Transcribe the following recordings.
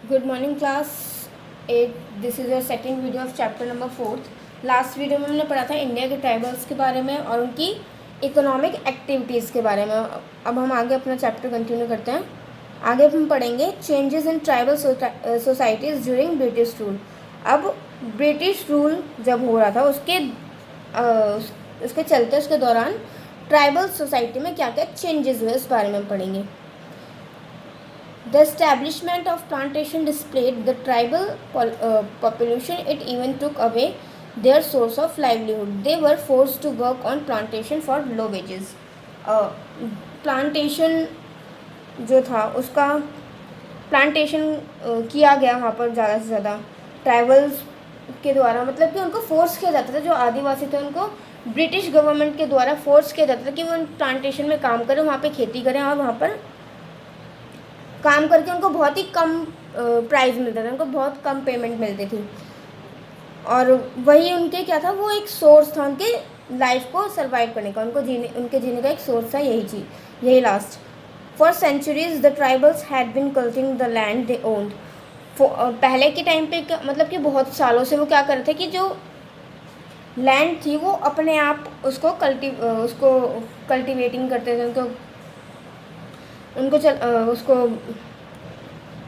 Good morning class 8। This is your second video of chapter number 4। Last video में हमने पढ़ा था India के ट्राइबल्स के बारे में और उनकी इकोनॉमिक एक्टिविटीज़ के बारे में। अब हम आगे अपना चैप्टर कंटिन्यू करते हैं। आगे हम पढ़ेंगे changes in tribal societies during British rule. अब ब्रिटिश रूल जब हो रहा था उसके चलते उसके दौरान ट्राइबल सोसाइटी में क्या क्या चेंजेस हुए उस बारे में हम पढ़ेंगे। The establishment of plantation displaced the tribal population. It even took away their source of livelihood. They were forced to work on plantation for low wages. Plantation जो था उसका प्लांटेशन किया गया वहाँ पर ज़्यादा से ज़्यादा ट्राइबल्स के द्वारा, मतलब कि उनको फोर्स किया जाता था। जो आदिवासी थे उनको ब्रिटिश गवर्नमेंट के द्वारा फोर्स किया जाता था कि वो प्लांटेशन में काम करें, वहाँ पे खेती करें और वहाँ पर काम करके उनको बहुत ही कम प्राइस मिलता था, उनको बहुत कम पेमेंट मिलती थी। और वही उनके क्या था, वो एक सोर्स था उनके लाइफ को सरवाइव करने का, उनके जीने का एक सोर्स था, यही last. For centuries the tribals had been cultivating the land they owned. पहले के टाइम पे मतलब कि बहुत सालों से वो क्या कर रहे थे कि जो लैंड थी वो अपने आप उसको कल्टिवेटिंग करते थे, उसको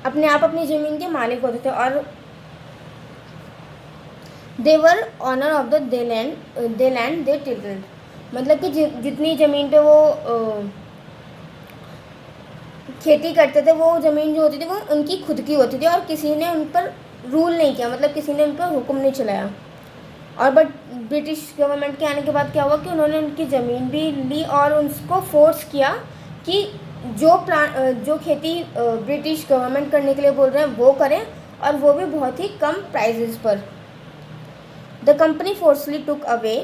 अपने आप अपनी ज़मीन के मालिक होते थे। और they were owner of the they land they tilled, मतलब कि जितनी ज़मीन पे वो खेती करते थे वो ज़मीन जो होती थी वो उनकी खुद की होती थी और किसी ने उन पर रूल नहीं किया, मतलब किसी ने उन पर हुक्म नहीं चलाया। और बट ब्रिटिश गवर्नमेंट के आने के बाद क्या हुआ कि उन्होंने उनकी ज़मीन भी ली और उसको फोर्स किया कि जो खेती ब्रिटिश गवर्नमेंट करने के लिए बोल रहे हैं वो करें, और वो भी बहुत ही कम प्राइजेस पर। The company forcibly took away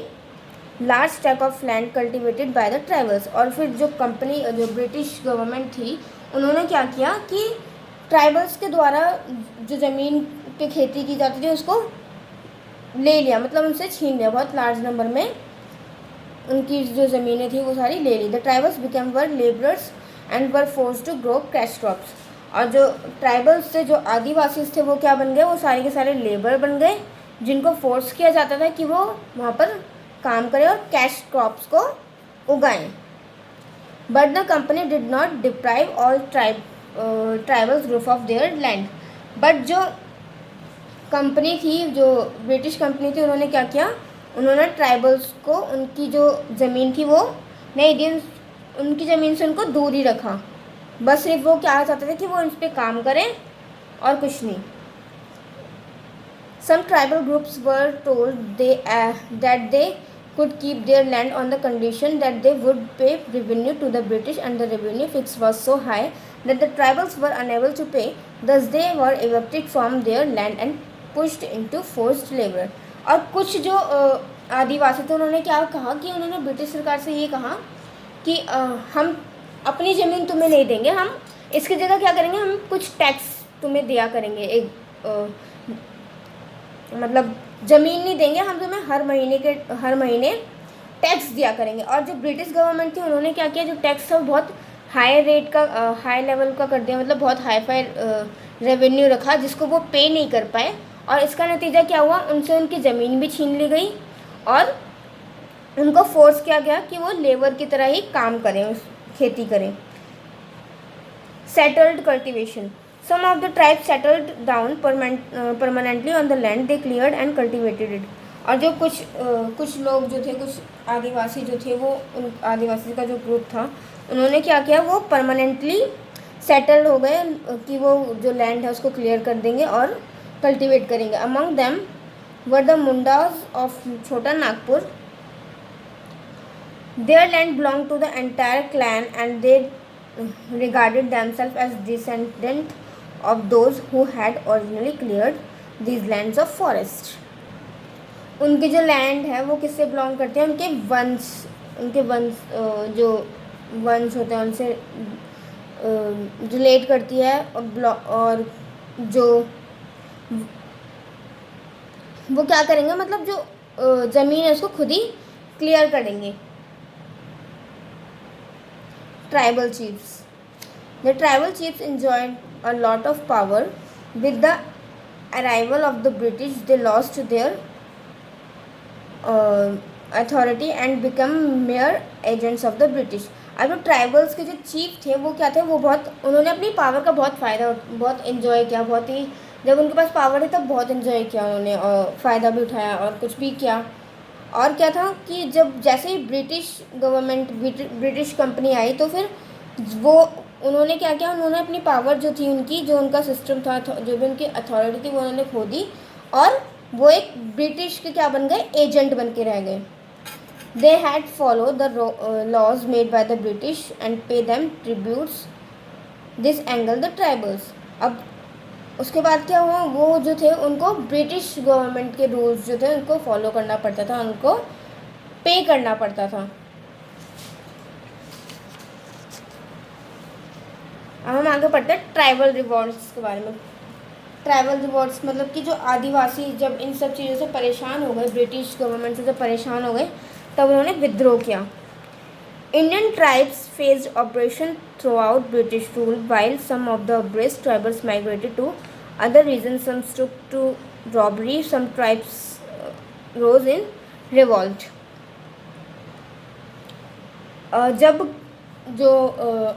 large tract of land cultivated by the tribals. और फिर जो ब्रिटिश गवर्नमेंट थी उन्होंने क्या किया कि ट्राइबल्स के द्वारा जो ज़मीन पे खेती की जाती थी उसको ले लिया, मतलब उनसे छीन लिया, बहुत लार्ज नंबर में उनकी जो ज़मीनें थी वो सारी ले ली। The tribals become were labourers and were forced to grow cash crops. और जो ट्राइबल्स थे, जो आदिवासी थे, वो क्या बन गए, वो सारे के सारे लेबर बन गए जिनको फोर्स किया जाता था कि वो वहाँ पर काम करें और कैश क्रॉप्स को उगाएं। But the company did not deprive all tribals roof of their land. But जो कंपनी थी, जो ब्रिटिश कंपनी थी, उन्होंने क्या किया, उन्होंने ट्राइबल्स को उनकी जो ज़मीन थी वो नहीं दी, उनकी ज़मीन से उनको दूर ही रखा। बस सिर्फ वो क्या चाहते थे कि वो इस पर काम करें और कुछ नहीं। Some tribal groups were told that they could keep their land on the condition that they would pay revenue to the British, and the revenue fix was so high that the tribals were unable to pay. Thus they were evicted from their land and pushed into forced labor. और कुछ जो आदिवासी थे उन्होंने क्या कहा कि उन्होंने British सरकार से ये कहा कि हम अपनी ज़मीन तुम्हें नहीं देंगे, हम इसकी जगह क्या करेंगे, हम कुछ टैक्स तुम्हें दिया करेंगे, एक मतलब ज़मीन नहीं देंगे, हम तुम्हें हर महीने टैक्स दिया करेंगे। और जो ब्रिटिश गवर्नमेंट थी उन्होंने क्या किया, जो टैक्स था वो बहुत हाई रेट का, हाई लेवल का कर दिया, मतलब बहुत हाई फाई रेवेन्यू रखा जिसको वो पे नहीं कर पाए। और इसका नतीजा क्या हुआ, उनसे उनकी ज़मीन भी छीन ली गई और उनको फोर्स किया गया कि वो लेबर की तरह ही काम करें, खेती करें। Settled cultivation. Some of the tribes settled down permanently on the land they cleared and cultivated it. और जो कुछ लोग जो थे, कुछ आदिवासी जो थे, वो उन आदिवासी का जो ग्रुप था उन्होंने क्या किया, वो परमानेंटली सेटल्ड हो गए कि वो जो लैंड है उसको क्लियर कर देंगे और कल्टिवेट करेंगे। Among them were the Mundas of छोटा Nagpur. Their land belonged to the entire clan and they regarded themselves as descendants of those who had originally cleared these lands of forest. उनकी जो land है वो किससे बिलोंग करते हैं, उनके वंश जो वंश होते हैं उनसे रिलेट करती है। और जो वो क्या करेंगे, मतलब जो ज़मीन है उसको खुद ही क्लियर करेंगे। Tribal chiefs. The tribal chiefs enjoyed a lot of power. With the arrival of the British they lost their authority and become mayor agents of the British. अब जो ट्राइबल्स के जो चीफ थे वो क्या थे, वो बहुत उन्होंने अपनी पावर का बहुत फ़ायदा बहुत इन्जॉय किया, बहुत ही जब उनके पास पावर है तब बहुत इन्जॉय किया उन्होंने और फ़ायदा भी उठाया और कुछ भी किया। और क्या था कि जब जैसे ही ब्रिटिश गवर्नमेंट ब्रिटिश कंपनी आई तो फिर वो उन्होंने क्या किया, उन्होंने अपनी पावर जो थी उनकी जो उनका सिस्टम था जो भी उनकी अथॉरिटी थी वो उन्होंने खो दी और वो एक ब्रिटिश के क्या बन गए, एजेंट बन के रह गए। They had follow the laws made by the British and pay them tributes this angle the tribals. अब उसके बाद क्या हुआ, वो जो थे उनको ब्रिटिश गवर्नमेंट के रूल्स जो थे उनको फॉलो करना पड़ता था, उनको पे करना पड़ता था। अब हम आगे पढ़ते हैं ट्राइबल रिवॉल्ट्स के बारे में। ट्राइबल रिवॉल्ट्स मतलब कि जो आदिवासी जब इन सब चीज़ों से परेशान हो गए, ब्रिटिश गवर्नमेंट से जब परेशान हो गए तब उन्होंने विद्रोह किया। Indian tribes faced operation throughout British rule while some of the abreast tribals migrated to other region, some took to robbery, some tribes rose in revolt. जब जो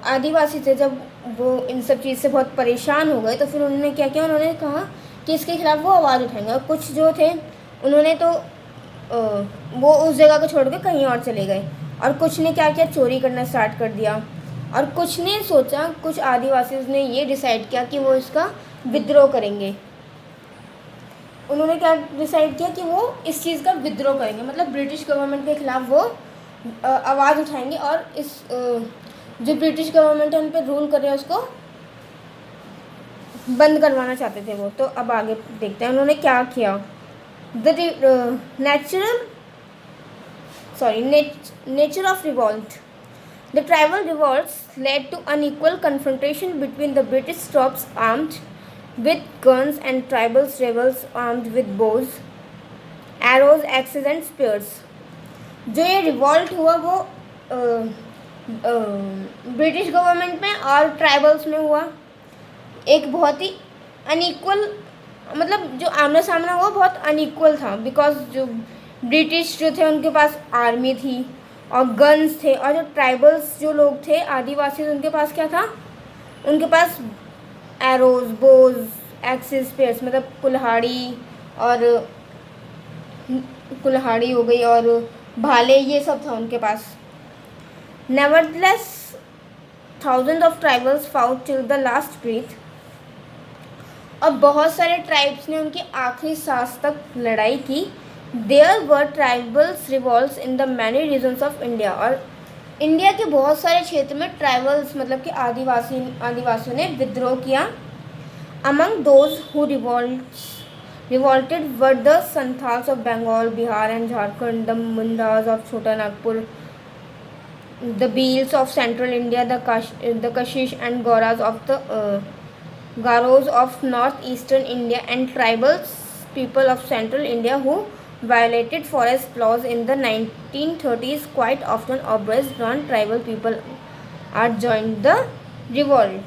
आदिवासी थे जब वो इन सब चीज़ से बहुत परेशान हो गए तो फिर उन्होंने क्या किया, उन्होंने कहा कि इसके खिलाफ़ वो आवाज़ उठाएंगे। और कुछ जो थे उन्होंने तो वो उस जगह को छोड़ के कहीं और चले गए और कुछ ने क्या किया, चोरी करना स्टार्ट कर दिया। और कुछ ने सोचा, कुछ आदिवासी ने ये डिसाइड किया कि वो इसका विद्रोह करेंगे। उन्होंने क्या डिसाइड किया कि वो इस चीज़ का विद्रोह करेंगे, मतलब ब्रिटिश गवर्नमेंट के खिलाफ़ वो आवाज़ उठाएंगे और इस जो ब्रिटिश गवर्नमेंट है उन पर रूल कर रहे हैं उसको बंद करवाना चाहते थे वो। तो अब आगे देखते हैं उन्होंने क्या किया। The nature of revolt. The tribal revolts led to unequal confrontation between the British troops armed with guns and tribal rebels armed with bows, arrows, axes and spears. जो ये रिवॉल्ट हुआ वो ब्रिटिश गवर्नमेंट में और tribals में हुआ। एक बहुत ही अनइक्वल, मतलब जो आमना सामना हुआ बहुत अनइक्वल था, बिकॉज जो ब्रिटिश जो थे उनके पास आर्मी थी और गन्स थे और जो ट्राइबल्स जो लोग थे आदिवासी उनके पास क्या था, उनके पास एरोज, बोज, एक्सिस, स्पेयर्स मतलब कुल्हाड़ी हो गई और भाले, ये सब था उनके पास। Nevertheless thousand of tribals fought till the last breath. और बहुत सारे ट्राइब्स ने उनकी आखिरी सांस तक लड़ाई की। There were tribals revolts in the many regions of India. और इंडिया के बहुत सारे क्षेत्र में ट्राइबल्स मतलब कि आदिवासियों ने विद्रोह किया। Among those who revolted were the Santals of Bengal, Bihar and Jharkhand, the Mundas of Chota Nagpur, the Bhils of Central India, the Kashish and Garos of northeastern India, and tribal people of central India who violated forest laws in the 1930s. Quite often oppressed non-tribal people are joined the revolt.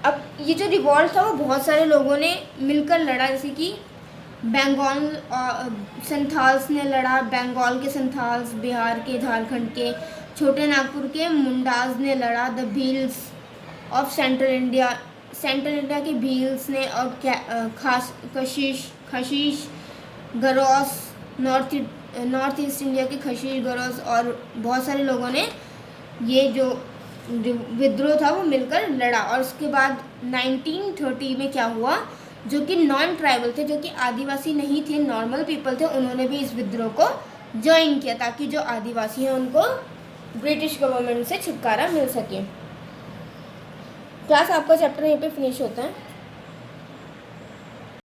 अब ये जो revolt था वो बहुत सारे लोगों ने मिलकर लड़ा, जैसे कि बंगाल संथाल्स ने लड़ा, बंगाल के संथाल्स, बिहार के, झारखंड के, छोटे नागपुर के मुंडाज ने लड़ा, the Bhils of central India के भील्स ने, और खशीश गरोस, नॉर्थ ईस्ट इंडिया के खशीश गरोस, और बहुत सारे लोगों ने ये जो विद्रोह था वो मिलकर लड़ा। और उसके बाद 1930 में क्या हुआ, जो कि नॉन ट्राइबल थे, जो कि आदिवासी नहीं थे, नॉर्मल पीपल थे, उन्होंने भी इस विद्रोह को ज्वाइन किया ताकि जो आदिवासी हैं उनको ब्रिटिश गवर्नमेंट से छुटकारा मिल सके। क्लास आपका चैप्टर यहीं पे फिनिश होता है।